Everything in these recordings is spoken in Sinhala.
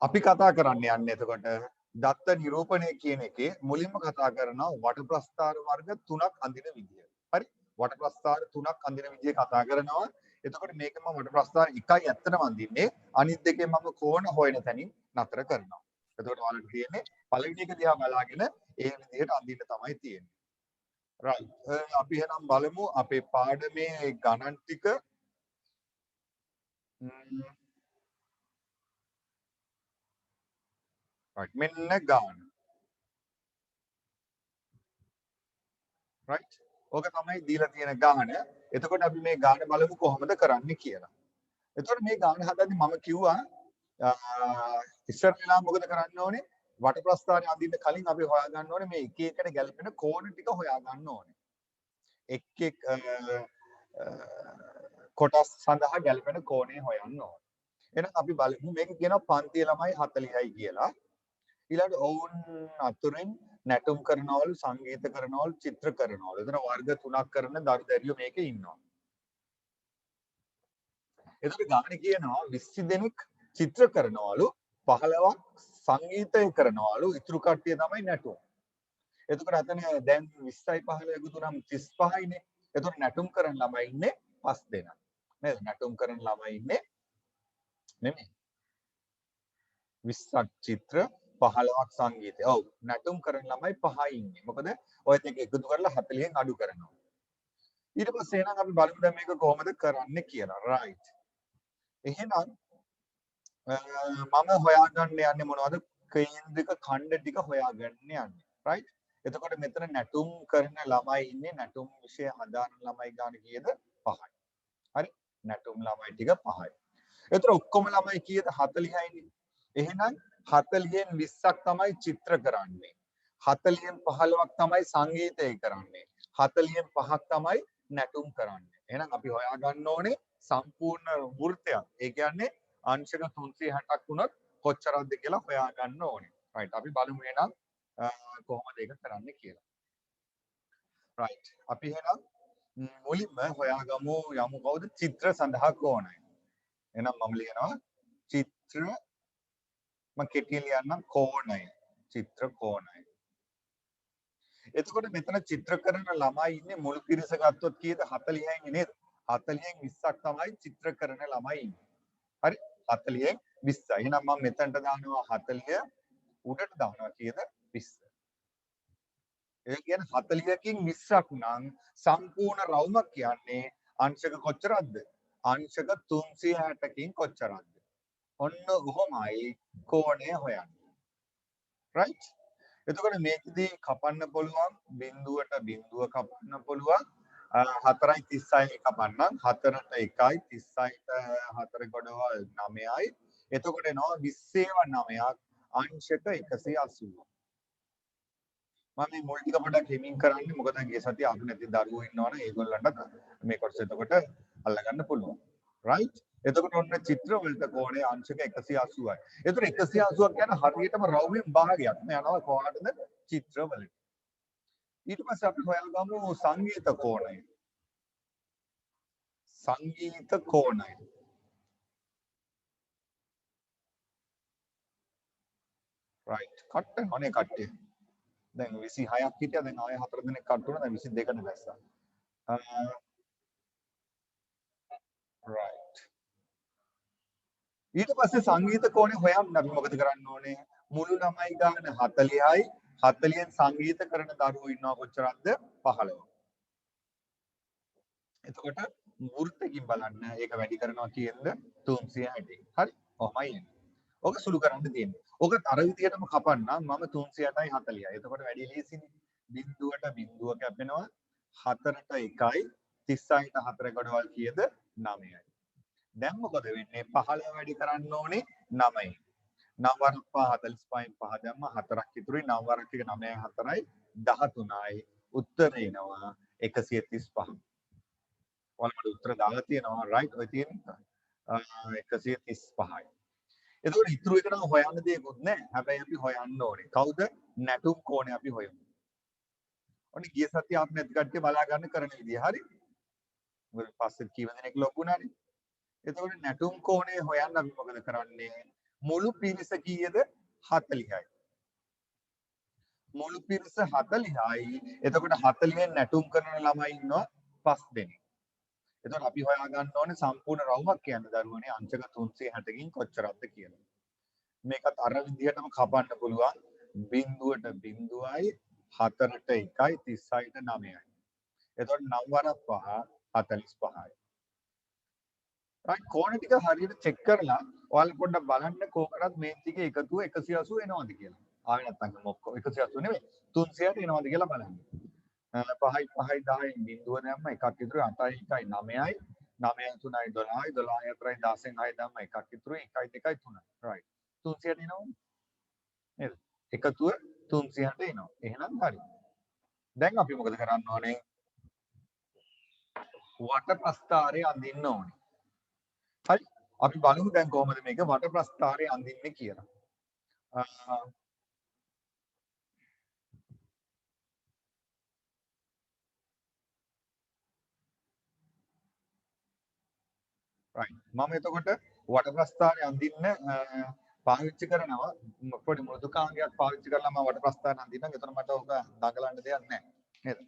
අපි කතා කරන්න යන්නේ එතකොට දත්ත නිරූපණය කියන එකේ මුලින්ම කතා කරනවා වට ප්‍රස්ථාර වර්ග තුනක් අඳින විදිය. හරි? වට ප්‍රස්ථාර තුනක් අඳින විදිය කතා කරනවා. එතකොට මේක මම වට ප්‍රස්ථාර එකයි ඇත්තටම අඳින්නේ. අනිත් දෙකේ මම කෝණ හොයන තැනින් නතර කරනවා. එතකොට ඔයාලට තියෙන්නේ පළවෙනි එක දිහා බලාගෙන ඒ විදිහට අඳින්න තමයි තියෙන්නේ. right. අපි එහෙනම් බලමු අපේ පාඩමේ ගණන් ටික right. මෙන්න ගාන. right. ඕක තමයි දීලා තියෙන ගාන. එතකොට අපි මේ ගාන බලමු කොහොමද කරන්නේ කියලා. එතකොට මේ ගාන හදද්දි මම කිව්වා ඉස්සර වෙලා මොකද කරන්න ඕනේ? වට ප්‍රස්ථාරය අඳින්න කලින් අපි හොයා ගන්න ඕනේ මේ එක එකට ගැලපෙන කෝණ ටික හොයා ගන්න ඕනේ. එක් එක් කොටස් සඳහා ගැලපෙන කෝණය හොයන්න ඕනේ. එහෙනම් අපි බලමු මේක කියනවා පන්තිය ළමයි 40යි කියලා. ඊළඟ ඔවුන් අතුරින් නැටුම් කරනවලු සංගීත කරනවලු චිත්‍ර කරනවලු. එතන වර්ග 3ක් කරන දරු දැරියෝ මේකේ ඉන්නවා. එතකොට ගාන කියනවා 20 දෙනෙක් චිත්‍ර කරනවලු 15ක් සංගීතය කරනවලු ඉතුරු කට්ටිය තමයි නැටුම්. එතකොට අතන දැන් 20යි 15 එකතු නම් 35යිනේ. එතකොට නැටුම් කරන ළමයි ඉන්නේ 5 දෙනා. නේද? නැටුම් කරන ළමයි ඉන්නේ නෙමෙයි. 20ක් චිත්‍ර 15ක් සංගීතය. ඔව් නැටුම් කරන ළමයි 5යි ඉන්නේ. මොකද ඔය දෙක එකතු කරලා 40න් අඩු කරනවා. ඊට පස්සේ එහෙනම් අපි බලමු දැන් මේක කොහොමද කරන්නේ කියලා. right. එහෙනම් මම හොයාගන්න යන්නේ මොනවද? කේන්ද්‍රික ඛණ්ඩ ටික හොයාගන්න යන්නේ. right. එතකොට මෙතන නැටුම් කරන ළමයි ඉන්නේ නැටුම් විෂය හදාන ළමයි ගන්න කීයද? 5යි. හරි? නැටුම් ළමයි ටික 5යි. එතකොට ඔක්කොම ළමයි කීයද? 40යිනේ. එහෙනම් 40න් 20ක් තමයි චිත්‍ර කරන්නේ. 40න් 15ක් තමයි සංගීතය කරන්නේ. 40න් 5ක් තමයි නැටුම් කරන්නේ. එහෙනම් අපි හොයාගන්න ඕනේ සම්පූර්ණ වෘත්තයක්. ඒ කියන්නේ අංශක 360ක් වුණොත් කොච්චරක්ද කියලා හොයාගන්න ඕනේ. right. අපි බලමු එහෙනම් කොහොමද ඒක කරන්නේ කියලා. right. අපි එහෙනම් මුලින්ම හොයාගමු යමු කවුද චිත්‍ර සඳහා කෝණය. එහෙනම් මම ලියනවා චිත්‍ර මම කෙටියෙන් ලියන්නම් කෝණය. චිත්‍ර කෝණය. එතකොට මෙතන චිත්‍ර කරන ළමයි ඉන්නේ මුළු පිරිස ගත්තොත් කීයද 40යි නේද? 40න් 20ක් තමයි චිත්‍ර කරන ළමයි ඉන්නේ. හරි? 40න් 20යි. එහෙනම් මම මෙතනට දානවා 40 උඩට දානවා කීයද 20. ඒ කියන්නේ 40කින් 20ක් නම් සම්පූර්ණ රවුමක් කියන්නේ අංශක කොච්චරක්ද? අංශක 360කින් කොච්චරක්ද? ඔන්න ඔහොමයි කෝණය හොයන්නේ. right? එතකොට මේකදී කපන්න පුළුවන් බිඳුවට බිඳුව කපන්න පුළුවන් 4යි 36යි කපන්නම් 4ට 1යි 36ට 4 ගොඩවල් 9යි එතකොට එනවා 20ව 9ක් අංශක 180 මම මේ මුල් ටික පොඩ්ඩක් හිමින් කරන්නේ මොකද ගිය සතිය ආපු නැති දරුවෝ ඉන්නවනේ ඒගොල්ලන්ට මේ කොටස එතකොට අල්ලගන්න පුළුවන් right එතකොට ඔන්න චිත්‍ර වලට කෝණය අංශක 180යි. එතකොට 180ක් කියන්නේ හරියටම රවුමෙන් භාගයක් නේ යනවා කොහාටද චිත්‍ර වලට. ඊට පස්සේ අපි හොයාගමු සංගීත කෝණය. සංගීත කෝණය. right කට්ට මොනේ කට්ටිය. දැන් 26ක් හිටියා දැන් ආයෙ 4 දිනක් කට් වුණා දැන් 22ට දැස්සා. right ඊට පස්සේ සංගීත කෝණය හොයන්න අපි මොකද කරන්න ඕනේ? මුළු ළමයි ගාන 40යි 40න් සංගීත කරන දරුවෝ ඉන්නවා කොච්චරක්ද? 15. එතකොට වෘත්තකින් බලන්න ඒක වැඩි කරනවා කියනද 360. හරි? කොහොමයි එන්නේ? ඕක සුළු කරන්න තියෙන්නේ. ඕක අර විදියටම කපන්නම් මම 360යි 40යි. එතකොට වැඩි ලීසිනේ. බිඳුවට බිඳුව කැපෙනවා 4ට 1යි 36ට 4 ගොඩවල් කීයද? 9යි. දැන් මොකද වෙන්නේ 15 වැඩි කරන්න ඕනේ 9යි 9 වරක් 5 45න් 5 දැම්ම 4ක් ඉතුරුයි 9 වරක් එක 9යි 4යි 13යි උත්තරේ එනවා 135 ඔයාලට උත්තර දාලා තියෙනවා right ඔය තියෙන 135යි එතකොට ඉතුරු එක නම් හොයන්න දෙයක්වත් නැහැ හැබැයි අපි හොයන්න ඕනේ කවුද නැටුම් කෝණේ අපි හොයමු ඔන්න ගිය සතිය අපි නැති කට්ටිය බලා ගන්න කරන විදිය හරි මොකද පස්සේ කීව දෙනෙක් ලොකු වුණානේ එතකොට නැටුම් කෝණය හොයන්න අපි මොකද කරන්නේ? මුළු පිරිස කීයද? 40යි. මුළු පිරිස 40යි. එතකොට 40න් නැටුම් කරන ළමයි ඉන්නවා 5 දෙනෙක්. එතකොට අපි හොයා ගන්න ඕනේ සම්පූර්ණ රවුමක් කියන්න දරුවනේ අංශක 360කින් කොච්චරක්ද කියලා. මේකත් අර විදිහටම කපන්න පුළුවන්. බිඳුවට බිඳුවයි 4ට 1යි 36ට 9යි. එතකොට 9 වරක් 5 45යි. right කෝණ ටික හරියට චෙක් කරලා ඔයාලා පොඩ්ඩක් බලන්න කොහොමද මේ ටිකේ එකතුව 180 එනවද කියලා. ආවෙ නැත්නම් ඔක්කොම 180 නෙමෙයි 300ට එනවද කියලා බලන්න. 5යි 5යි 10යි බිඳුව දැම්ම එකක් ඉතුරු 8යි 1යි 9යි 9යි 3යි 12යි 12යි 4යි 10න් 6 දැම්ම එකක් ඉතුරු 1යි 2යි 3යි. right 300ට එනවද? නේද? එකතුව 300ට එනවා. එහෙනම් හරි. දැන් අපි මොකද කරන්න ඕනේ? වට ප්‍රස්ථාරය අඳින්න ඕනේ. හරි. අපි බලමු දැන් කොහොමද මේක වට ප්‍රස්ථාරය අඳින්නේ කියලා. right. මම එතකොට වට ප්‍රස්ථාරය අඳින්න පාවිච්චි කරනවා පොඩි මෘදුකාංගයක් පාවිච්චි කරලා මම වට ප්‍රස්ථාරය අඳින්නම්. එතකොට මට ඔක දඟලන්න දෙයක් නැහැ. නේද?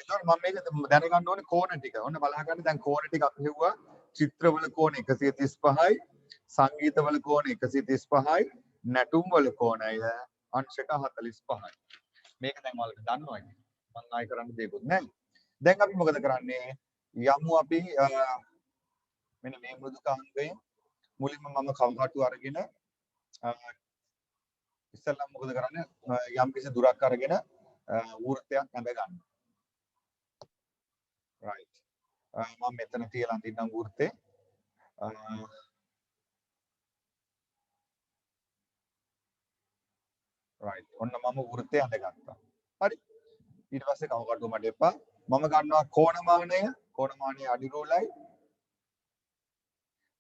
එතකොට මම මේක දැනගන්න ඕනේ කෝණ ටික. ඔන්න බලා ගන්න දැන් කෝණ ටික අපි හෙව්වා චිත්‍රවල කෝණ 135යි, සංගීතවල කෝණ 135යි, නැටුම්වල කෝණය අංශක 45යි. මේක දැන් ඔයාලට දන්නවා ඉතින්. මම ආයෙ කරන්න දෙයක්වත් නැහැ. දැන් අපි මොකද කරන්නේ? යමු අපි මෙන්න මේ මෘදුකාංගයෙන් මුලින්ම මම කවුකටු අරගෙන ඉස්සෙල්ලා මොකද කරන්නේ? යම් කිසි දුරක් අරගෙන වෘත්තයක් ඇඳ ගන්න. right. මම මෙතන තියලා අඳින්නම් වෘත්තේ. right. ඔන්න මම වෘත්තය අඳගත්තා. හරි. ඊට පස්සේ කවුකටු මට එපා. මම ගන්නවා කෝණමානය. කෝණමානය අඩි රූලයි.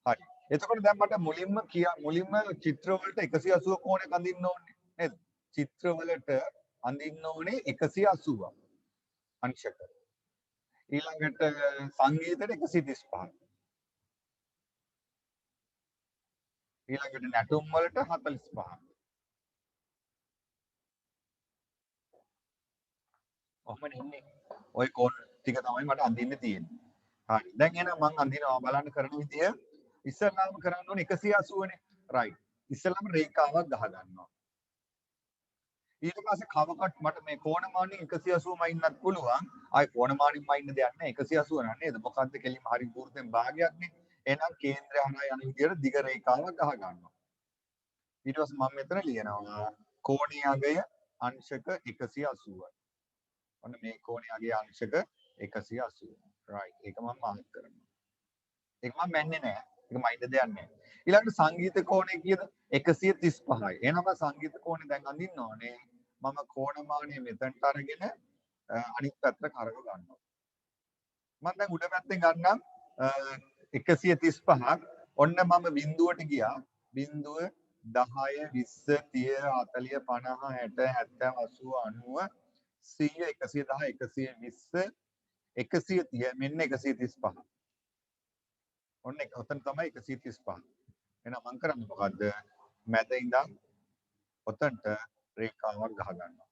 හරි. එතකොට දැන් මට මුලින්ම චිත්‍රවලට 180 කෝණයක් අඳින්න ඕනේ නේද? චිත්‍රවලට අඳින්න ඕනේ 180ක් අංශක. ඊළඟට සංගීතයට 135ක්. ඊළඟට නැටුම් වලට 45ක්. ඔහොමනේ ඉන්නේ. ওই කෝණ ටික තමයි මට අඳින්න තියෙන්නේ. හරි. දැන් එහෙනම් මම අඳිනවා බලන්න කරන විදිය. ඉස්සෙල්ලාම කරන්න ඕනේ 180නේ. right. ඉස්සෙල්ලාම රේඛාවක් ගහ ගන්නවා. ඊට පස්සේ කවකට මට මේ කෝණමානින් 180ම ඉන්නත් පුළුවන්. ආයි කෝණමානින්ම ඉන්න දෙයක් නැහැ 180 නේද? මොකද්ද කෙලින්ම හරි වෘත්තෙන් භාගයක්නේ. එහෙනම් කේන්ද්‍රය හරහා යන විදියට දිග රේඛාවක් ගහ ගන්නවා. ඊට පස්සේ මම මෙතන ලියනවා කෝණීය අගය අංශක 180යි. ඔන්න මේ කෝණීය අගය අංශක 180. right. ඒක මම මාර්ක් කරනවා. ඒක මම මැන්නේ නැහැ. ඒක මයින්ඩ් දෙයක් නැහැ. ඊළඟට සංගීත කෝණය කීයද? 135යි. එහෙනම් මම සංගීත කෝණය දැන් අඳින්න ඕනේ. මම කෝණමානය මෙතනට අරගෙන අනිත් පැත්තට කරව ගන්නවා. මම දැන් උඩ පැත්තෙන් ගන්නම් 135ක්. ඔන්න මම බිඳුවට ගියා. බිඳුව 10 20 30 40 50 60 70 80 90 100 110 120 130 මෙන්න 135. ඔන්න ඔතන තමයි 135. එහෙනම් මම කරන්නේ මොකද්ද? මැද ඉඳන් ඔතනට රේඛාවක් ගහ ගන්නවා.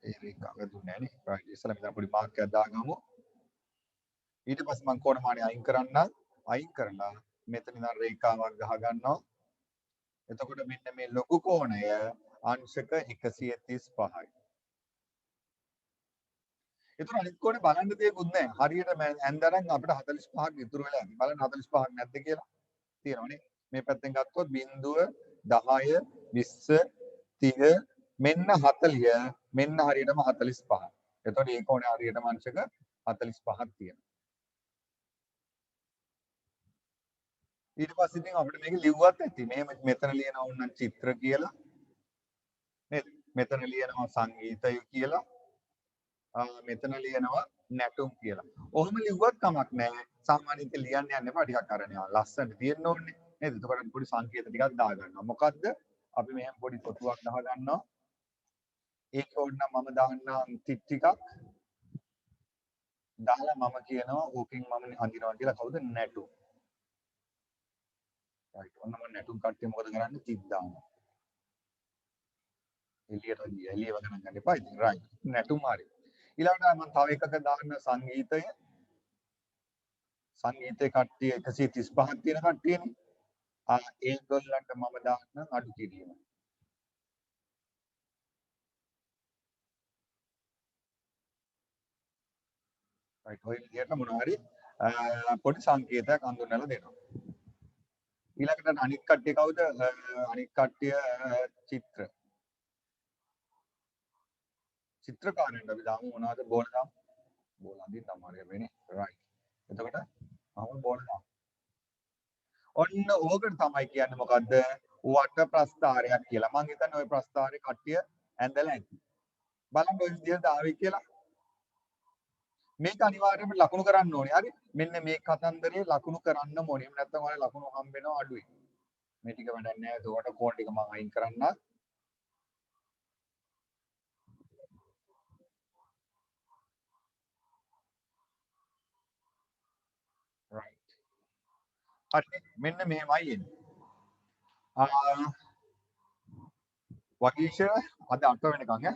ඒ රේඛාව දුන්නේ නැහැ නේ. right. ඉස්සෙල්ලා මෙතන පොඩි මාර්ක් එකක් දාගමු. ඊට පස්සේ මම කෝණමානය අයින් කරන්න. අයින් කරලා මෙතන ඉඳන් රේඛාවක් ගහ ගන්නවා. එතකොට මෙන්න මේ ලොකු කෝණය අංශක 135යි. ඒතර අනිත් කෝණේ බලන්න දෙයක්වත් නැහැ. හරියට ඇන්දරන් අපිට 45ක් ඉතුරු වෙලා යනවා. බලන්න 45ක් නැද්ද කියලා. තියෙනවනේ. මේ පැත්තෙන් ගත්තොත් 0 10 20 30 මෙන්න 40 මෙන්න හරියටම 45. එතකොට මේ කෝණේ හරියටම අංශක 45ක් තියෙනවා. ඊට පස්සේ ඉතින් අපිට මේක ලිව්වත් ඇති. මෙහෙම මෙතන ලියනවා උන්නම් චිත්‍ර කියලා. නේද? මෙතන ලියනවා සංගීතය කියලා. මෙතන ලියනවා නැටුම් කියලා. ඔහොම ලිව්වත් කමක් නැහැ. සාමාන්‍යයෙන් ලියන්න යන්න එපා. ටිකක් අර නිකන් ලස්සනට තියෙන්න ඕනේ. නේද? එතකොට පොඩි සංකේත ටිකක් දා ගන්නවා. මොකද්ද? අපි මෙහෙම පොඩි කොටුවක් ගහ ගන්නවා. ඒක ඕන නම් මම දාන්නම් ටික ටිකක්. දාලා මම කියනවා ඕකෙන් මම අඳිනවා කියලා කවුද නැටු. right ඔන්න මම නැටුම් කට්ටිය මොකද කරන්නේ තිත් දානවා. එළියට ගියා. එළිය වගන ගන්න එපා ඉතින් right. නැටුම් හරි. ඊළඟට මම තව එකක දාන්න සංගීතය. සංගීතේ කට්ටිය 135ක් තියෙන කට්ටියනේ. ඒගොල්ලන්ට මම දාන්න අඩු කිරීම. right ඔය විදිහට මොනවා හරි පොඩි සංකේතයක් අඳුන්වලා දෙනවා. ඊළඟට අනිත් කට්ටිය කවුද? අනිත් කට්ටිය චිත්‍ර. චිත්‍රකාරයන්ට අපි දාමු මොනවද බෝල දාමු. බෝල අඳින්න අමාරුයි වෙන්නේ. right. එතකොට මම බෝල දාමු. ඔන්න ඕකට තමයි කියන්නේ මොකද්ද? වට ප්‍රස්ථාරයක් කියලා. මං හිතන්නේ ওই ප්‍රස්ථාරේ කට්ටිය ඇඳලා ඇති. බලන්න ඔය විදිහට ආවේ කියලා. මේක අනිවාර්යයෙන්ම ලකුණු කරන්න ඕනේ. හරි. මෙන්න මේ කතන්දරේ ලකුණු කරන්න ඕනේ. එහෙම නැත්නම් ඔයාලා ලකුණු හම්බ වෙනවා අඩුයි. මේ ටික වැඩක් නැහැ. ඒකට කෝණ ටික මම අයින් කරන්න. right. හරි. මෙන්න මෙහෙමයි එන්නේ. වගීෂ අද 8 වෙනකන් ඈ.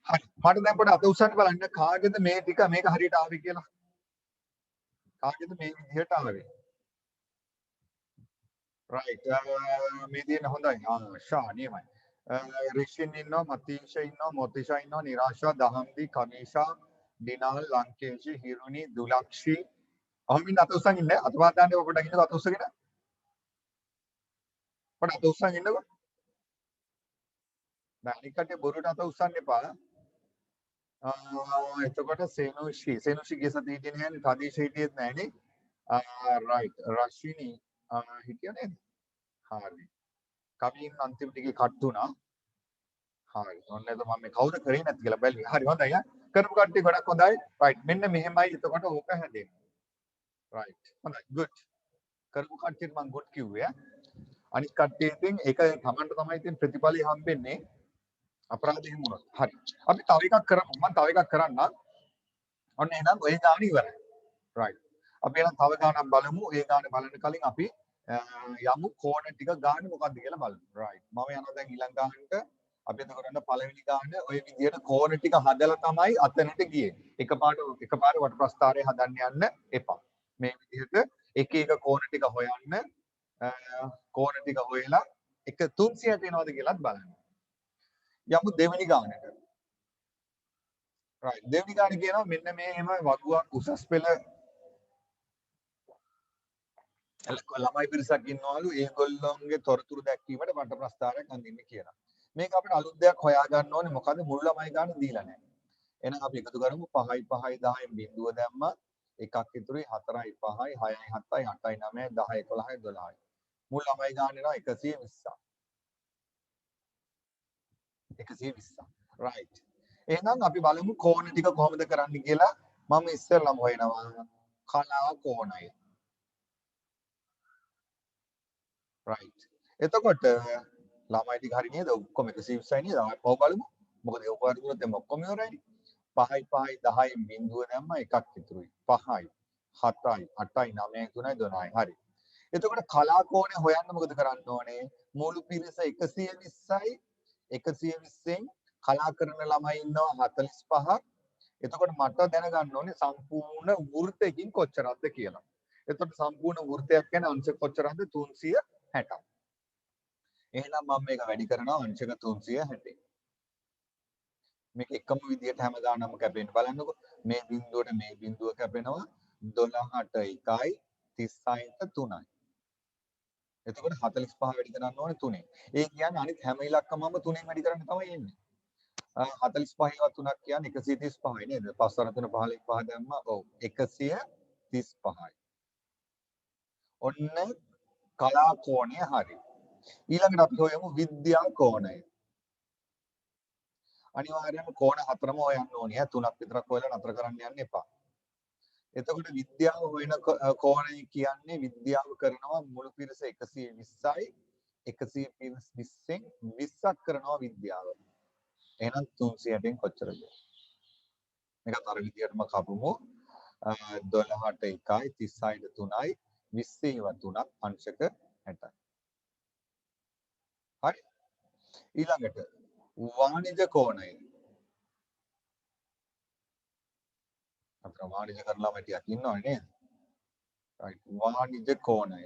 හරි. මට දැන් පොඩ්ඩක් අත උස්සන්න බලන්න කාගෙද මේ ටික මේක හරියට ආවේ කියලා. කාගෙද මේ විදිහට ආවේ. right. මේ තියෙන හොඳයි. ෂා නියමයි. රිෂින් ඉන්නවා, මතීෂ ඉන්නවා, මොතිෂා ඉන්නවා, නිරාෂා, දහම්දි, කමීෂා, දිනාල්, ලංකේෂි, හිරුනි, දුලක්ෂි. අහමින් අත උස්සන් ඉන්නේ. අත වාත් දාන්න පොඩ්ඩක් ඉන්නකෝ අත උස්සගෙන. පොඩ්ඩක් අත උස්සන් ඉන්නකෝ. දැන් අනිත් කටේ බොරුවට අත උස්සන්න එපා. එතකොට සේනුෂි ගිය සතියේ හිටියේ නෑනේ. තදීෂ හිටියෙත් නෑනේ. right. රශ්විනි හිටියා නේද? හරි. කවින් අන්තිම ටිකේ කට් වුණා. හරි. ඔන්න එතකොට මම මේ කවුද කරේ නැති කියලා බැලුවේ. හරි හොඳයි ඈ. කරපු කට්ටිය ගොඩක් හොඳයි. right. මෙන්න මෙහෙමයි එතකොට ඕක හැදෙන්නේ. right. හොඳයි. good. කරපු කට්ටියට මම good කිව්වේ ඈ. අනිත් කට්ටිය ඉතින් ඒක තමන්ට තමයි ඉතින් ප්‍රතිඵලය හම්බෙන්නේ. අපරාධ එහෙම වුණොත්. හරි. අපි තව එකක් කරමු. මම තව එකක් කරන්නම්. ඔන්න එහෙනම් ඔය ගාන ඉවරයි. right. අපි එහෙනම් තව ගානක් බලමු. ඒ ගාන බලන්න කලින් අපි යමු කෝණ ටික ගාන මොකක්ද කියලා බලමු. right. මම යනවා දැන් ඊළඟ ගානට. අපි එතකොට පළවෙනි ගාන ඔය විදිහට කෝණ ටික හදලා තමයි අතනට ගියේ. එකපාර වට ප්‍රස්ථාරය හදන්න යන්න එපා. මේ විදිහට එක එක කෝණ ටික හොයන්න කෝණ ටික හොයලා එක 300ට එනවද කියලාත් බලන්න. යමු දෙවෙනි ගානට. right. දෙවෙනි ගාන කියනවා මෙන්න මේ එහෙම වගුවක් උසස් පෙළ ළමයි පිරිසක් ඉන්නවලු ඒගොල්ලොන්ගේ තොරතුරු දැක්වීමට වට ප්‍රස්ථාරයක් අඳින්න කියලා. මේක අපිට අලුත් දෙයක් හොයා ගන්න ඕනේ මොකද මුළු ළමයි ගන්න දීලා නැහැ. එහෙනම් අපි එකතු කරමු 5යි 5යි 10න් බිඳුව දැම්මා. එකක් ඉතුරුයි 4යි 5යි 6යි 7යි 8යි 9යි 10යි 11යි 12යි. මුළු ළමයි ගන්න එනවා 120ක්. 120ක්. right. එහෙනම් අපි බලමු කෝණ ටික කොහොමද කරන්න කියලා. මම ඉස්සෙල්ලාම හොයනවා කලා කෝණය. right. එතකොට ළමයි ටික හරි නේද? ඔක්කොම 120යි නේද? අපි පොව බලමු. මොකද ඒ උපාර දුරත් දැන් ඔක්කොම ඉවරයිනේ. 5යි 5යි 10යි බිඳුව දැම්ම එකක් ඉතුරුයි. 5යි 7යි 8යි 9යි 3යි 12යි. හරි. එතකොට කලා කෝණය හොයන්න මොකද කරන්න ඕනේ? මුළු පිරිස 120යි 120න් කලා කරන ළමයි ඉන්නවා 45ක්. එතකොට මට දැනගන්න ඕනේ සම්පූර්ණ වෘත්තයකින් කොච්චරක්ද කියලා. එතකොට සම්පූර්ණ වෘත්තයක් කියන්නේ අංශ කොච්චරක්ද 360ක්. එහෙනම් මම මේක වැඩි කරනවා අංශක 360. මේක එකම විදිහට හැමදාම කැපෙන්න බලන්නකො. මේ බිඳුවට මේ බිඳුව කැපෙනවා 12ට 1යි 36ට 3යි. එතකොට 45 වැඩි කරන්න ඕනේ 3ෙන්. ඒ කියන්නේ අනිත් හැම ඉලක්කමම 3ෙන් වැඩි කරන්න තමයි එන්නේ. 45 ඒවා 3ක් කියන්නේ 135යි නේද? 5 වර 3 15 5 දැම්මා. ඔව් 135යි. ඔන්න කලා කෝණය හරි. ඊළඟට අපි හොයමු විද්‍යා කෝණය. අනිවාර්යයෙන්ම කෝණ හතරම හොයන්න ඕනේ. 3ක් විතරක් හොයලා නතර කරන්න යන්න එපා. එතකොට විද්‍යාව හොයන කෝණය කියන්නේ විද්‍යාව කරනවා මුළු පිරිස 120යි 120න් 20ක් කරනවා විද්‍යාව. එහෙනම් 360න් කොච්චරද? මේකත් අර විදියටම කපමු. 12ට 1යි 36ට 3යි 20 ඒවා 3ක් අංශක 60යි. හරි. ඊළඟට වාණිජ කෝණය. අපිට වාණිජ කරලා මැටියක් ඉන්නවනේ නේද? right. වාණිජ කෝණය.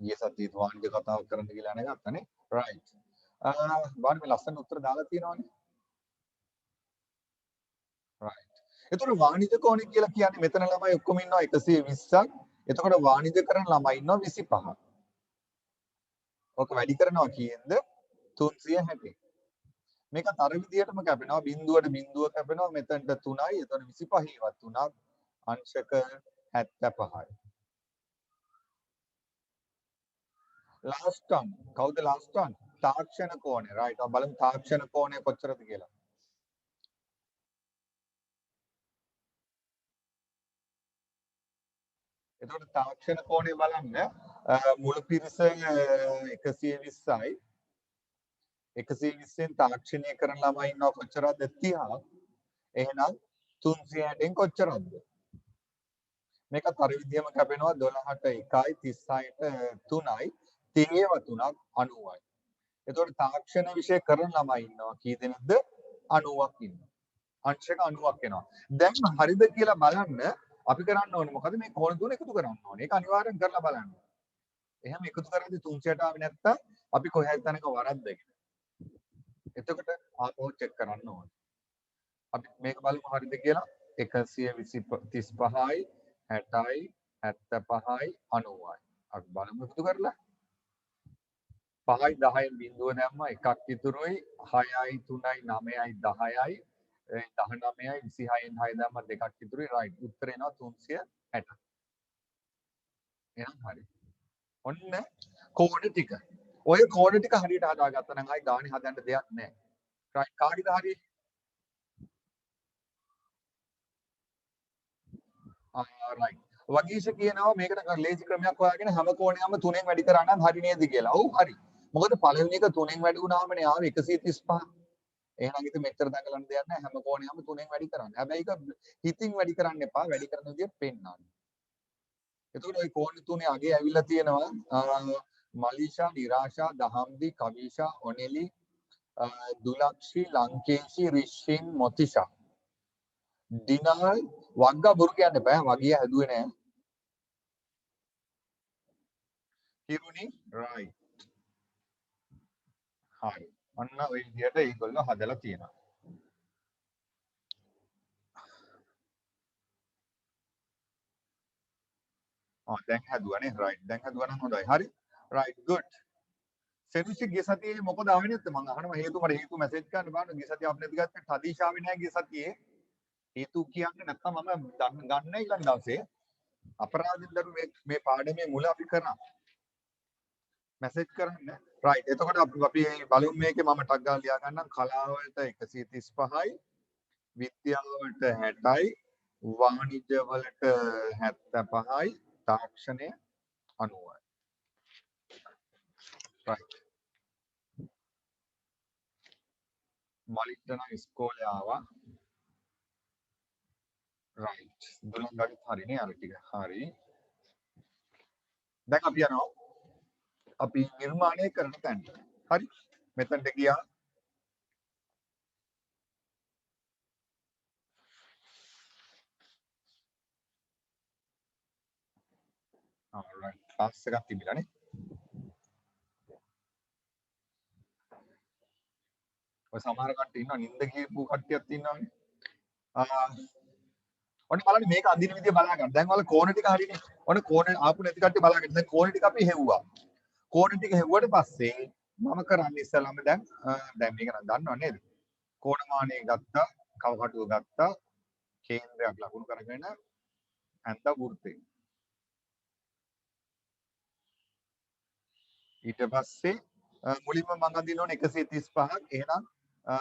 ඊයේ සතියේ වාණිජ කතාව කරන්න කියලා නැගත්තනේ. right. වාණිජ මේ ලස්සන උත්තර දාලා තියෙනවනේ. right. එතකොට වාණිජ කෝණය කියලා කියන්නේ මෙතන ළමයි ඔක්කොම ඉන්නවා 120ක්. එතකොට වාණිජ කරන ළමයි ඉන්නවා 25ක්. ඔක වැඩි කරනවා කීයෙන්ද? 360. මේකත් අර විදියටම කැපෙනවා බිඳුවට බිඳුව කැපෙනවා මෙතනට 3යි එතන 25 ඒවත් 3ක් අංශක 75යි. last one කවුද last one? තාක්ෂණ කෝණය right. අපි බලමු තාක්ෂණ කෝණය කොච්චරද කියලා. එතකොට තාක්ෂණ කෝණය බලන්න මුළු පිරිස 120යි 120න් තාක්ෂණය කරන ළමයි ඉන්නවා කොච්චරද 30ක්. එහෙනම් 360න් කොච්චරද? මේකත් අර විදියම කැපෙනවා 12ට 1යි 36ට 3යි 30ව 3ක් 90යි. එතකොට තාක්ෂණ විෂය කරන ළමයි ඉන්නවා කී දෙනෙක්ද? 90ක් ඉන්නවා. අංශක 90ක් එනවා. දැන් හරිද කියලා බලන්න අපි කරන්න ඕනේ මොකද මේ කෝණ තුන එකතු කරන්න ඕනේ. ඒක අනිවාර්යෙන් කරලා බලන්න. එහෙම එකතු කරද්දී 360 ආවේ නැත්තම් අපි කොහේ තැනක වරද්දගෙන. එතකොට ආපහු චෙක් කරන්න ඕනේ. අපි මේක බලමු හරිද කියලා. 135යි 60යි 75යි 90යි. අපි බලමු එකතු කරලා. 5යි 10යි බිඳුව දැම්මා එකක් ඉතුරුයි 6යි 3යි 9යි 10යි 19යි 26න් 6 දැම්මා දෙකක් ඉතුරුයි රයිට් උත්තරේ එනවා 360. එහෙනම් හරි. ඔන්න කෝණ ටික. ඔය කෝණ ටික හරියට හදාගත්තා නම් ආයි ගානේ හදන්න දෙයක් නැහැ. රයිට් කාගෙද හරි? රයිට්. වගීෂ කියනවා මේකට ලේසි ක්‍රමයක් හොයාගෙන හැම කෝණයක්ම 3ෙන් වැඩි කරා නම් හරි නේද කියලා. ඔව් හරි. මොකද පළවෙනි එක 3ෙන් වැඩි වුණාමනේ ආවේ 135. එහෙනම් ඉතින් මෙච්චර දඟලන්න දෙයක් නැහැ හැම කෝණයක්ම 3ෙන් වැඩි කරන්න. හැබැයි ඒක හිතින් වැඩි කරන්න එපා. වැඩි කරන විදිය පෙන්නන්න. එතකොට ওই කෝණ තුනේ අගේ ඇවිල්ලා තියෙනවා මලීෂා, නිරාෂා, දහම්දි, කවිෂා, ඔනෙලි, දුලක්ෂි, ලංකේෂි, රිෂ්ින්, මොතිෂා. දිනාල් වග්ගා බොරු කියන්න බෑ. වගිය හැදුවේ නෑ. හිරුනි right. හරි. අන්න ওই විදිහට ඒගොල්ලෝ හදලා තියෙනවා. දැන් හැදුවානේ right. දැන් හැදුවා නම් හොඳයි. හරි. right good. සෙනුසි ගිය සතියේ මොකද ආවේ නැත්ද? මම අහනවා හේතු මට හේතු මැසේජ් කරන්න බලන්න. ගිය සතියේ අපි නැති ගත්තේ තදීෂ් ආවේ නැහැ ගිය සතියේ. හේතු කියන්නේ නැත්තම් මම ගන්න ඊළඟ දවසේ අපරාධින් දරු මේ පාඩමේ මුල අපි කරා. මැසේජ් කරන්න. right. එතකොට අපි බලමු මේකේ මම ටක් ගාලා ලියා ගන්නම්. කලාව වලට 135යි, විද්‍යාව වලට 60යි, වාණිජ්‍ය වලට 75යි, තාක්ෂණය 90යි. right. මලිට නම් ඉස්කෝලේ ආවා. right. දුලංගගේ හරිනේ අර ටික. හරි. දැන් අපි යනවා. අපි නිර්මාණය කරන තැනට. හරි. මෙතනට ගියා. alright. ක්ලාස් එකක් තිබිලානේ. ඔය සමහර කට්ටිය ඉන්නවා නිින්ද ගිහපු කට්ටියක් ඉන්නවානේ. ඔන්න බලන්න මේක අඳින විදිය බලා ගන්න. දැන් වල කෝණ ටික හරිනේ. ඔන්න කෝණ ආපු නැති කට්ටිය බලා ගන්න. දැන් කෝණ ටික අපි හෙව්වා. කෝණ ටික හෙව්වට පස්සේ මම කරන්නේ ඉස්සෙල්ලාම දැන් මේක නම් දන්නව නේද? කෝණමානය ගත්තා, කවකටුව ගත්තා, කේන්ද්‍රයක් ලකුණු කරගෙන ඇඳ වෘත්තේ. ඊට පස්සේ මුලින්ම මම අඳින්න ඕනේ 135ක්. එහෙනම්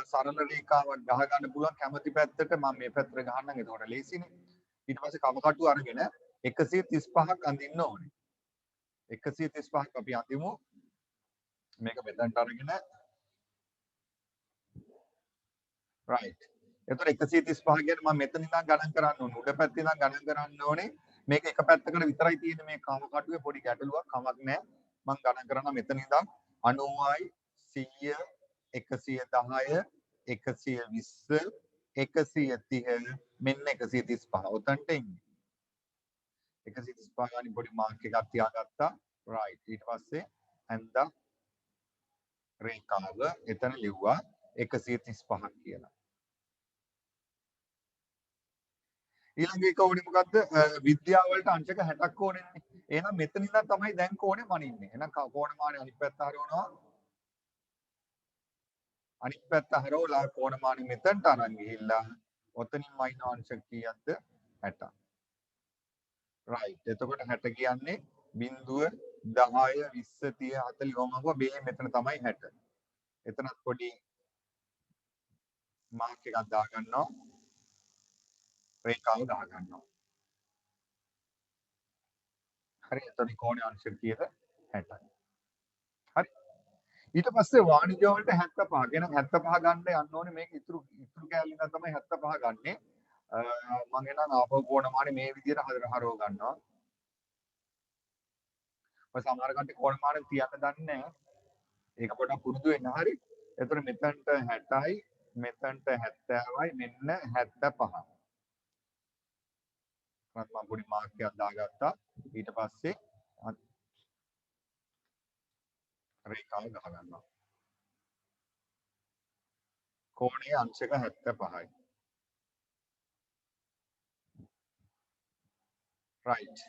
සරල රේඛාවක් ගහ ගන්න පුළුවන් කැමති පැත්තට මම මේ පැත්තට ගහන්නම්. එතකොට ලේසිනේ. ඊට පස්සේ කවකටුව අරගෙන 135ක් අඳින්න ඕනේ. 135ක් අපි අඳිමු. මේක මෙතනට අරගෙන right. එතකොට 135 කියන්නේ මම මෙතන ඉඳන් ගණන් කරන්න ඕනේ. උඩ පැත්තේ ඉඳන් ගණන් කරන්න ඕනේ. මේක එක පැත්තකට විතරයි තියෙන්නේ මේ කම කටුවේ පොඩි ගැටලුවක් කමක් නැහැ. මම ගණන් කරනවා මෙතන ඉඳන් 90යි 100 110 120 130 මෙන්න 135 උතන්ට ඉන්නේ. 135 ගානේ පොඩි මාර්ක් එකක් තියාගත්තා. right. ඊට පස්සේ ඇන්දා රේඛාව එතන ලිව්වා 135ක් කියලා. ඊළඟ එක ඕනේ මොකද්ද? විද්‍යාව වලට අංශක 60ක් ඕනේනේ. එහෙනම් මෙතන ඉඳන් තමයි දැන් කෝණය මනින්නේ. එහෙනම් කෝණමානය අනිත් පැත්ත හරවනවා. අනිත් පැත්ත හරවලා කෝණමානය මෙතනට අරන් ගිහිල්ලා ඔතනින් මයින් අංශක කීයක්ද? 60. right. එතකොට 60 කියන්නේ 0 10 20 30 40 ඔහොම බේ මෙතන තමයි 60. එතනත් පොඩි මාර්ක් එකක් දාගන්නවා. රේඛාව දාගන්නවා. හරි. එතකොට කෝණයේ අංශක කීයද? 60යි. හරි. ඊට පස්සේ වාණිජ්‍ය වලට 75. කියන 75 ගන්න යන්න ඕනේ මේක ඉතුරු කෑල්ල ඉඳන් තමයි 75 ගන්නෙ. මම එනම් ආපහු කෝණමානෙ මේ විදිහට හරව ගන්නවා. ඔය සමහර කට්ටිය කෝණමානෙ තියන්න දන්නේ නැහැ. ඒක පොඩ්ඩක් පුරුදු වෙන්න හරි. එතකොට මෙතනට 60යි මෙතනට 70යි මෙන්න 75. මම පොඩි මාර්ක් එකක් දාගත්තා. ඊට පස්සේ රේඛාව ගහ ගන්නවා. කෝණයේ අංශක 75යි. right.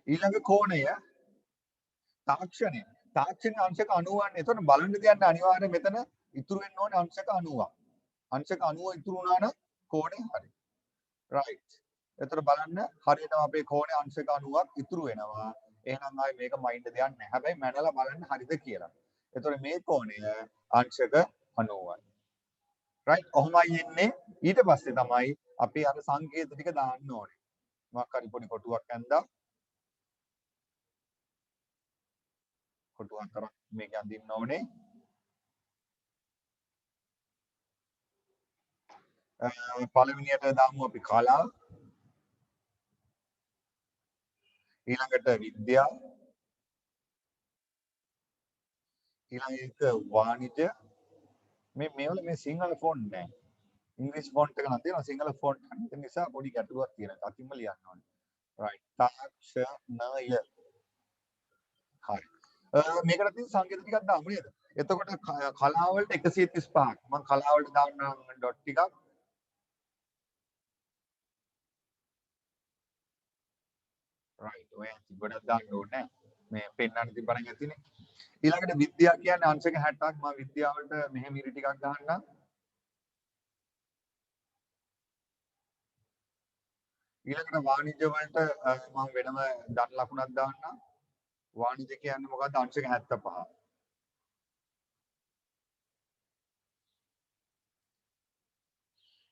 ඊළඟ කෝණය තාක්ෂණය. තාක්ෂණ අංශක 90න්. එතකොට බලන්න දෙයක් අනිවාර්යයෙන් මෙතන ඉතුරු වෙන්න ඕනේ අංශක 90ක්. අංශක 90 ඉතුරු වුණා නම් කෝණය හරි. right. එතකොට බලන්න හරියටම අපේ කෝණය අංශක 90ක් ඉතුරු වෙනවා. එහෙනම් ආයේ මේක මයින්ඩ් දෙයක් නැහැ. හැබැයි මැනලා බලන්න හරිද කියලා. එතකොට මේ කෝණය අංශක 90යි. right. ඔහොමයි එන්නේ. ඊට පස්සේ තමයි අපි අර සංකේත ටික දාන්න ඕනේ. මොකක් හරි පොඩි කොටුවක් ඇඳලා කොටුවක් කරක් මේක අඳින්න ඕනේ. පළවෙනියට දාමු අපි කලාව. ඊළඟට විද්‍යාව. ඊළඟ එක වාණිජ්‍ය. මේවල මේ සිංහල ෆොන්ට් නෑ. ඉංග්‍රීසි ෆොන්ට් එක නම් තියෙනවා සිංහල ෆොන්ට් එක නිසා පොඩි ගැටලුවක් තියෙනවා. අතින්ම ලියන්න ඕනේ. right. තාක්ෂණය. හරි. මේකට තියෙන සංකේත ටිකක් දාමු නේද? එතකොට කලාව වලට 135ක්. මම කලාව වලට දාන්නම් ඩොට් ටිකක්. right. ඔය ගොඩක් දාන්න ඕනේ නෑ. මේ පෙන්නන්න තිබ්බනම් ඇතිනේ. ඊළඟට විද්‍යාව කියන්නේ අංශක 60ක්. මම විද්‍යාවට මෙහෙම ඉරි ටිකක් ගහන්නම්. ඊළඟට වාණිජ්‍ය වලට මම වෙනම දන් ලකුණක් දාන්නම්. වාණිජ්‍ය කියන්නේ මොකද්ද? අංශක 75.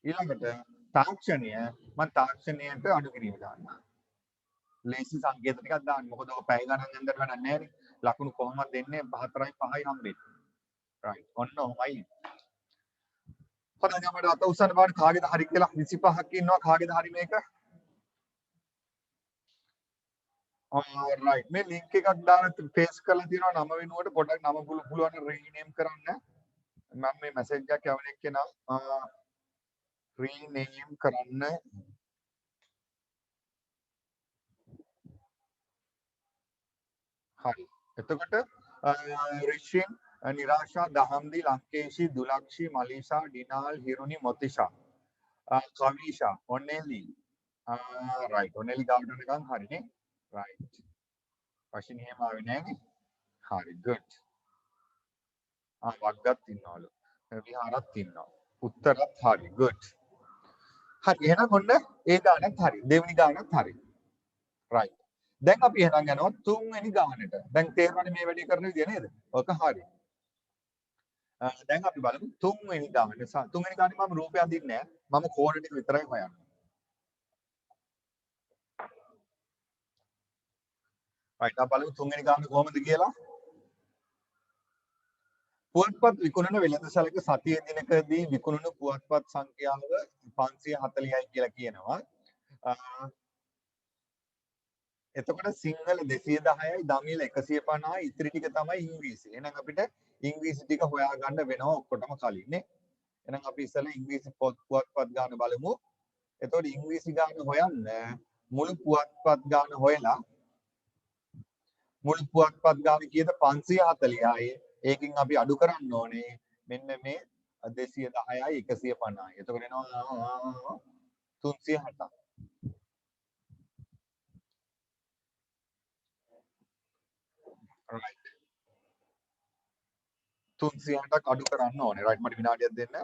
ඊළඟට තාක්ෂණය මම තාක්ෂණයට අඩු කිරීම දාන්නම්. ලේසි සංකේත ටිකක් දාන්න. මොකද ඔය පැය ගණන් යනදට වැඩක් නැහැ නේ. ලකුණු කොහොමද දෙන්නේ? 4යි 5යි හම්බෙන්නේ. right. ඔන්න ඔහමයි. හොඳයි අපිට අත උස්සන්න බලන්න කාගේද හරි කියලා 25ක් ඉන්නවා කාගේද හරි මේක? right. මේ ලින්ක් එකක් දාලා පේස්ට් කරලා තියෙනවා නම වෙනුවට පොඩ්ඩක් නම පුළුවන් රීනේම් කරන්න. මම මේ මැසේජ් එකක් යවන එක්කෙනා රීනේම් කරන්න. හරි. එතකොට රිෂින් නිරාශා දහම්දි ලංකේෂි දුලක්ෂි මලීෂා ඩිනාල් හිරුනි මොතිෂා කවිෂා ඔනෙලි right. ඔනෙලි ගාවට නිකන් හරිනේ. right. වශයෙන් එහෙම ආවේ නෑනේ. හරි good. වග්ගත් ඉන්නවලු. විහාරත් ඉන්නවා. උත්තරත් හරි good. හරි එහෙනම් ඔන්න ඒ ගානක් හරි. දෙවෙනි ගානක් හරි. right. දැන් අපි එහෙනම් යනවා තුන්වෙනි ගානට. දැන් තේරෙනවනේ මේ වැඩේ කරන විදිය නේද? ඔක හරි. දැන් අපි බලමු තුන්වෙනි ගාන. තුන්වෙනි ගානේ මම රූපය අඳින්නේ නෑ. මම කෝණ ටික විතරයි හොයන්නේ. right. අපි බලමු තුන්වෙනි ගාන කොහොමද කියලා. පුවත්පත් විකුණන වෙළඳසැලක සතිය දිනකදී විකුණුණු පුවත්පත් සංඛ්‍යාව 540යි කියලා කියනවා. එතකොට සිංහල 210යි දමිළ 150යි ඉතිරි ටික තමයි ඉංග්‍රීසි. එහෙනම් අපිට ඉංග්‍රීසි ටික හොයාගන්න වෙනවා ඔක්කොටම කලින් නේ. එහෙනම් අපි ඉස්සෙල්ලා ඉංග්‍රීසි පුවත්පත් ගාන බලමු. එතකොට ඉංග්‍රීසි ගාන හොයන්න මුළු පුවත්පත් ගාන හොයලා මුළු පුවත්පත් ගාන කීයද 540යි. ඒකෙන් අපි අඩු කරන්න ඕනේ මෙන්න මේ 210යි 150යි. එතකොට එනවා 360. right 360ක් අඩු කරන්න ඕනේ. right මට විනාඩියක් දෙන්න.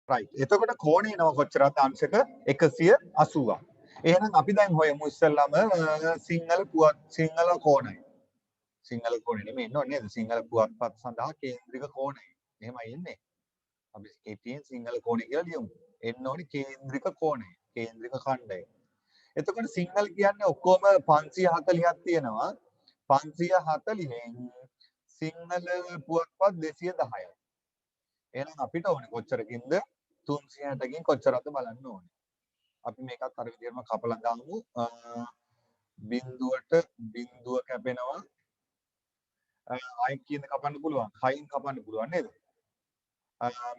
right එතකොට කෝණය එනවා කොච්චරද අංශක 180ක්. එහෙනම් අපි දැන් හොයමු ඉස්සෙල්ලාම සිංහල කෝණය. සිංහල කෝණය නෙමෙයි එන්න ඕනේ නේද? සිංහල පුවත්පත් සඳහා කේන්ද්‍රික කෝණය. එහෙමයි එන්නේ. අපි කෙටියෙන් සිංහල කෝණය කියලා ලියමු. එන්න ඕනේ කේන්ද්‍රික කෝණය. කේන්ද්‍රික khණ්ඩය. එතකොට සිංහල කියන්නේ ඔක්කොම 540ක් තියෙනවා. 540න් සිංහල පුවත්පත් 210යි. එහෙනම් අපිට ඕනේ කොච්චරකින්ද 360කින් කොච්චරද බලන්න ඕනේ. අපි මේකත් අර විදිහටම කපලා දාමු. බිඳුවට බිඳුව කැපෙනවා. අයි කියන කපන්න පුළුවන්. 6න් කපන්න පුළුවන් නේද?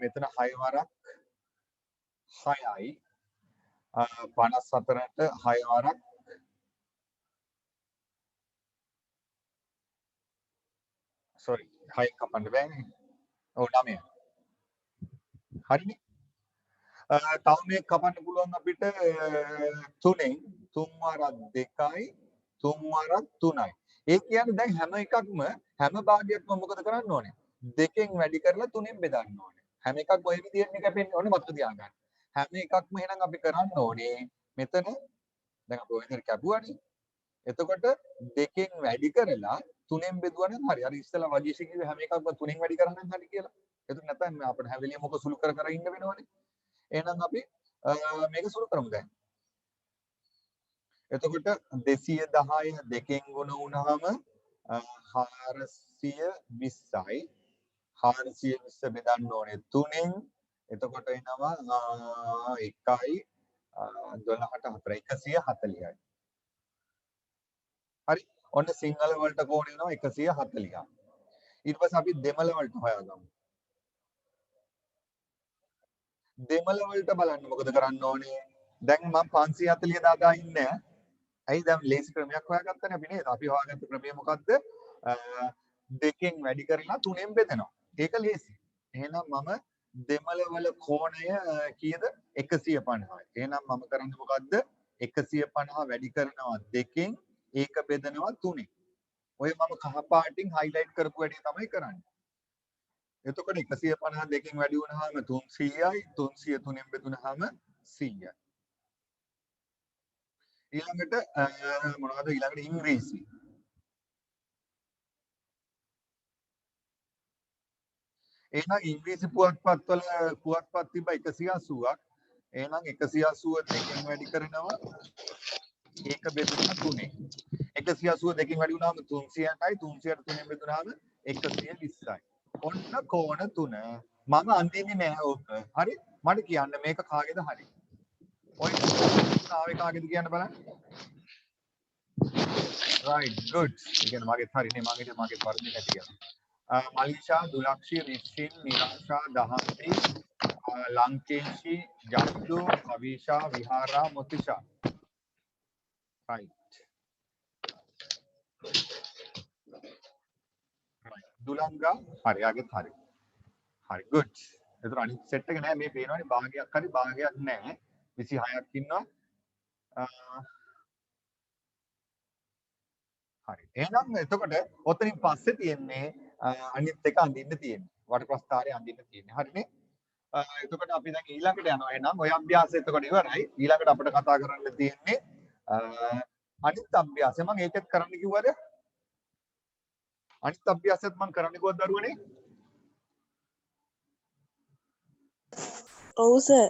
මෙතන 6 වරක් 6යි. 54ට 6 වරක් sorry 6න් කපන්න බෑනේ. ඔව් 9. හරිනේ. තව මේක කපන්න පුළුවන් අපිට 3ෙන් 3 වරක් 2යි 3 වරක් 3යි. ඒ කියන්නේ දැන් හැම එකක්ම හැම භාගයක්ම මොකද කරන්න ඕනේ? 2ෙන් වැඩි කරලා 3ෙන් බෙදන්න ඕනේ. හැම එකක්ම ඔය විදිහට කැපෙන්න ඕනේ මතක තියාගන්න. හැම එකක්ම එහෙනම් අපි කරන්න ඕනේ මෙතන දැන් අපි ඔය විදිහට කැපුවානේ. එතකොට 2ෙන් වැඩි කරලා 3ෙන් බෙදුවා නම් හරි. අර ඉස්සෙල්ලා වජීෂ කිව්වේ හැම එකක්ම 3ෙන් වැඩි කරා නම් හරි කියලා. එතකොට නැත්නම් අපිට හැම වෙලෙම මොක සුළු කර කර ඉන්න වෙනවනේ. එහෙනම් අපි මේක සුළු කරමු දැන්. එතකොට 210 දෙකෙන් ගුණ වුණාම 420යි. 420 බෙදන්න ඕනේ 3ෙන්. එතකොට එනවා 1යි 12ට 4යි 140යි. හරි. ඔන්න සිංහල වලට කෝණ එනවා 140ක්. ඊට පස්සේ අපි දෙමළ වලට හොයාගමු. දෙමළ වලට බලන්න මොකද කරන්න ඕනේ? දැන් මම 540 දාගා ඉන්නේ. ඇයි දැන් ලේසි ක්‍රමයක් හොයාගත්තනේ අපි නේද? අපි හොයාගත්ත ක්‍රමය මොකද්ද? දෙකෙන් වැඩි කරලා 3ෙන් බෙදනවා. ඒක ලේසි. එහෙනම් මම දෙමළ වල කෝණය කීයද? 150යි. එහෙනම් මම කරන්නේ මොකද්ද? 150 වැඩි කරනවා දෙකෙන් ඒක බෙදනවා 3ෙන්. ඔය මම කහ පාටින් highlight කරපු වැඩේ තමයි කරන්නේ. එතකොට 150 දෙකෙන් වැඩි වුණාම 300යි 300 3ෙන් බෙදුනහම 100යි. ඊළඟට මොනවද ඊළඟට ඉංග්‍රීසි. එහෙනම් ඉංග්‍රීසි පුවත්පත්වල පුවත්පත් තිබ්බ 180ක්. එහෙනම් 180 දෙකෙන් වැඩි කරනවා ඒක බෙදුනම 3ෙන්. 180 දෙකෙන් වැඩි වුණාම 300ටයි 300ට 3ෙන් බෙදුනහම 120යි. ඔන්න කෝණ 3. මම අඳින්නේ නෑ ඕක. හරි? මට කියන්න මේක කාගේද හරි. ඔය ආවේ කාගේද කියන්න බලන්න. right good ඉතින් මගේ හරිනේ මගේ වර්ධනය නැති කියලා මලිෂා දුලක්ෂි රිෂින් නිරාෂා දහන්ති ලංකේෂි ජන්දු කවිෂා විහාරා මොතිෂා right දුලංගා හරි ආගෙත් හරි good එතන අනිත් සෙට් එක නෑ මේ පේනවනේ භාගයක් හරි භාගයක් නෑ 26ක් ඉන්නවා හරි එහෙනම් එතකොට ඔතනින් පස්සේ තියෙන්නේ අනිත් එක අඳින්න තියෙන්නේ වට ප්‍රස්ථාරය අඳින්න තියෙන්නේ හරිනේ එතකොට අපි දැන් ඊළඟට යනවා එහෙනම් ඔය අභ්‍යාසය එතකොට ඉවරයි ඊළඟට අපිට කතා කරන්න තියෙන්නේ අනිත් අභ්‍යාසය මම ඒකත් කරන්න කිව්වද අනිත් අභ්‍යාසයත් මම කරන්න කිව්වද දරුවනේ ඔව් සර්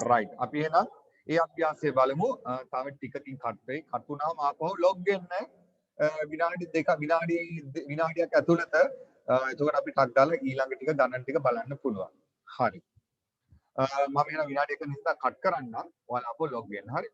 right අපි එහෙනම් ඒ අභ්‍යාසය බලමු තව ටිකකින් කට් වෙයි කට් වුණාම ආපහු ලොග් වෙන්න විනාඩි දෙක විනාඩියක් ඇතුළත එතකොට අපි ටක් දාලා ඊළඟ ටික ගණන් ටික බලන්න පුළුවන් හරි මම එහෙනම් විනාඩියක නිසා කට් කරන්නම් ඔයාලා ආපහු ලොග් වෙන්න හරි